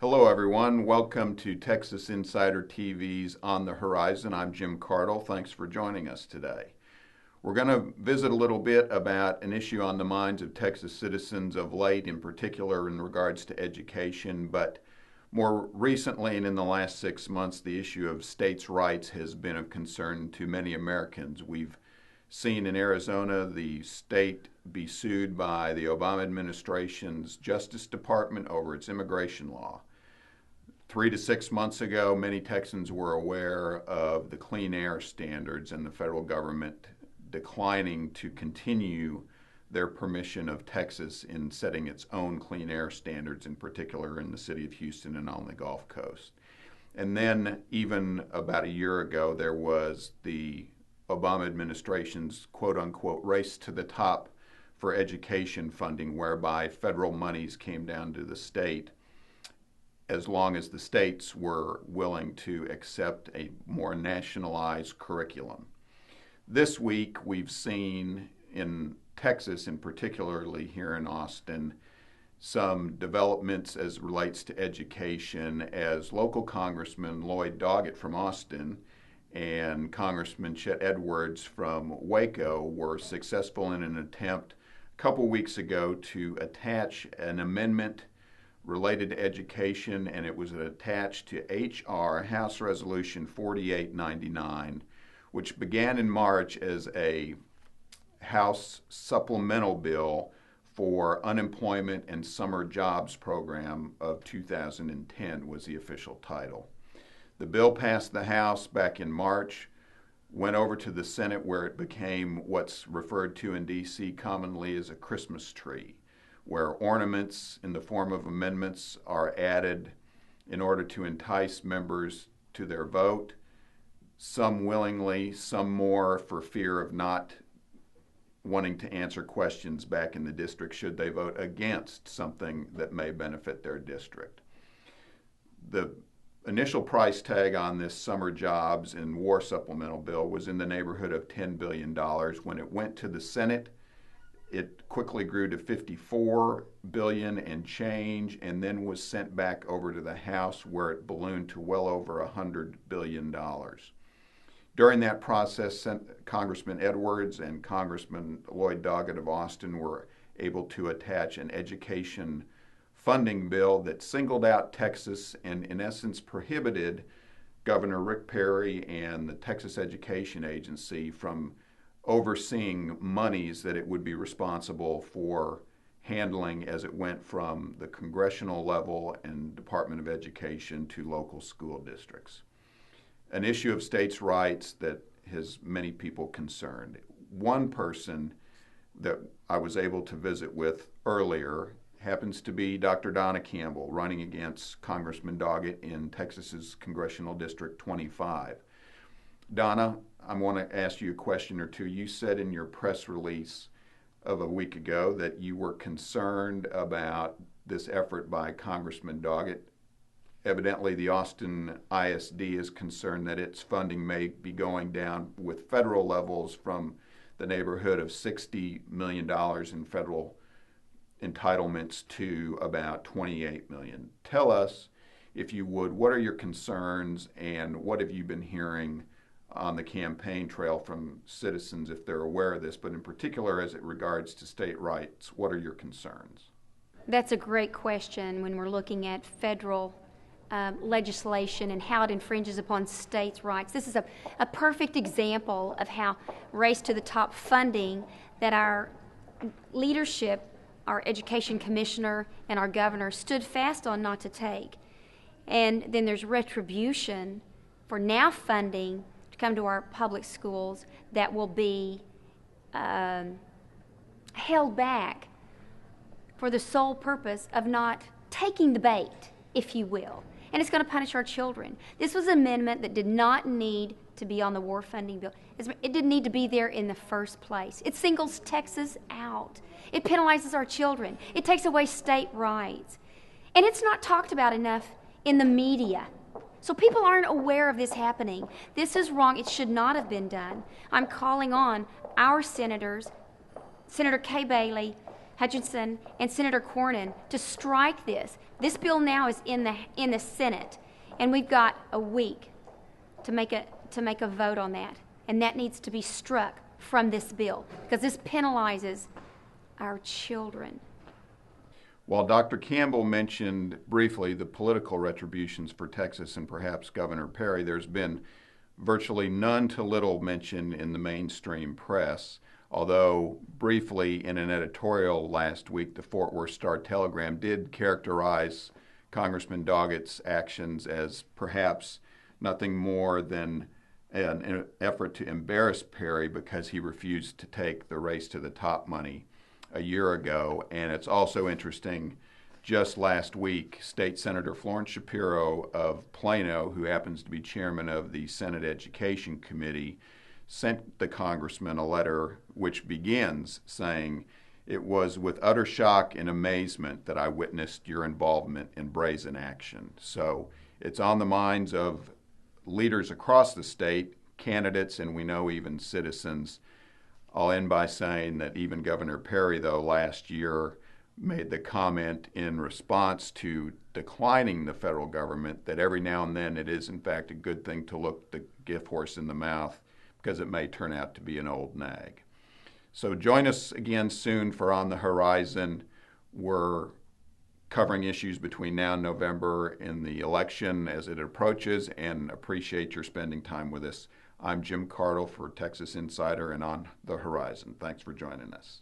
Hello, everyone. Welcome to Texas Insider TV's On the Horizon. I'm Jim Cardle. Thanks for joining us today. We're going to visit a little bit about an issue on the minds of Texas citizens of late, in particular in regards to education, but more recently and in the last 6 months, the issue of states' rights has been of concern to many Americans. We've seen in Arizona the state be sued by the Obama administration's Justice Department over its immigration law. 3 to 6 months ago, many Texans were aware of the clean air standards and the federal government declining to continue their permission of Texas in setting its own clean air standards, in particular in the city of Houston and on the Gulf Coast. And then even about a year ago, there was the Obama administration's quote-unquote race to the top for education funding, whereby federal monies came down to the state as long as the states were willing to accept a more nationalized curriculum. This week, we've seen in Texas, and particularly here in Austin, some developments as relates to education as local Congressman Lloyd Doggett from Austin and Congressman Chet Edwards from Waco were successful in an attempt a couple weeks ago to attach an amendment related to education, and it was attached to H.R. House Resolution 4899, which began in March as a House supplemental bill for unemployment and summer jobs program of 2010 was the official title. The bill passed the House back in March, went over to the Senate where it became what's referred to in D.C. commonly as a Christmas tree, where ornaments in the form of amendments are added in order to entice members to their vote, some willingly, some more for fear of not wanting to answer questions back in the district should they vote against something that may benefit their district. The initial price tag on this summer jobs and war supplemental bill was in the neighborhood of $10 billion. When it went to the Senate, it quickly grew to $54 billion and change, and then was sent back over to the House where it ballooned to well over $100 billion. During that process, Congressman Edwards and Congressman Lloyd Doggett of Austin were able to attach an education funding bill that singled out Texas and in essence prohibited Governor Rick Perry and the Texas Education Agency from overseeing monies that it would be responsible for handling as it went from the congressional level and Department of Education to local school districts. An issue of states' rights that has many people concerned. One person that I was able to visit with earlier happens to be Dr. Donna Campbell, running against Congressman Doggett in Texas's Congressional District 25. Donna, I want to ask you a question or two. You said in your press release of a week ago that you were concerned about this effort by Congressman Doggett. Evidently, the Austin ISD is concerned that its funding may be going down with federal levels from the neighborhood of $60 million in federal entitlements to about $28 million. Tell us, if you would, what are your concerns and what have you been hearing on the campaign trail from citizens if they're aware of this, but in particular as it regards to state rights, what are your concerns? That's a great question when we're looking at federal legislation and how it infringes upon states' rights. This is a perfect example of how race to the top funding that our leadership, our education commissioner and our governor stood fast on not to take. And then there's retribution for now funding to come to our public schools that will be held back for the sole purpose of not taking the bait, if you will. And it's going to punish our children. This was an amendment that did not need to be on the war funding bill. It didn't need to be there in the first place. It singles Texas out. It penalizes our children. It takes away state rights. And it's not talked about enough in the media. So people aren't aware of this happening. This is wrong. It should not have been done. I'm calling on our senators, Senator Kay Bailey, Hutchinson and Senator Cornyn to strike this. This bill now is in the Senate, and we've got a week to make a vote on that, and that needs to be struck from this bill because this penalizes our children. While Dr. Campbell mentioned briefly the political retributions for Texas and perhaps Governor Perry, there's been virtually none to little mention in the mainstream press, although briefly in an editorial last week, the Fort Worth Star-Telegram did characterize Congressman Doggett's actions as perhaps nothing more than an effort to embarrass Perry because he refused to take the race to the top money a year ago. And it's also interesting, just last week, State Senator Florence Shapiro of Plano, who happens to be chairman of the Senate Education Committee, sent the congressman a letter which begins saying, "It was with utter shock and amazement that I witnessed your involvement in brazen action." So it's on the minds of leaders across the state, candidates, and we know even citizens. I'll end by saying that even Governor Perry, though, last year made the comment in response to declining the federal government that every now and then it is, in fact, a good thing to look the gift horse in the mouth because it may turn out to be an old nag. So join us again soon for On the Horizon. We're covering issues between now and November in the election as it approaches, and appreciate your spending time with us. I'm Jim Cardle for Texas Insider and On the Horizon. Thanks for joining us.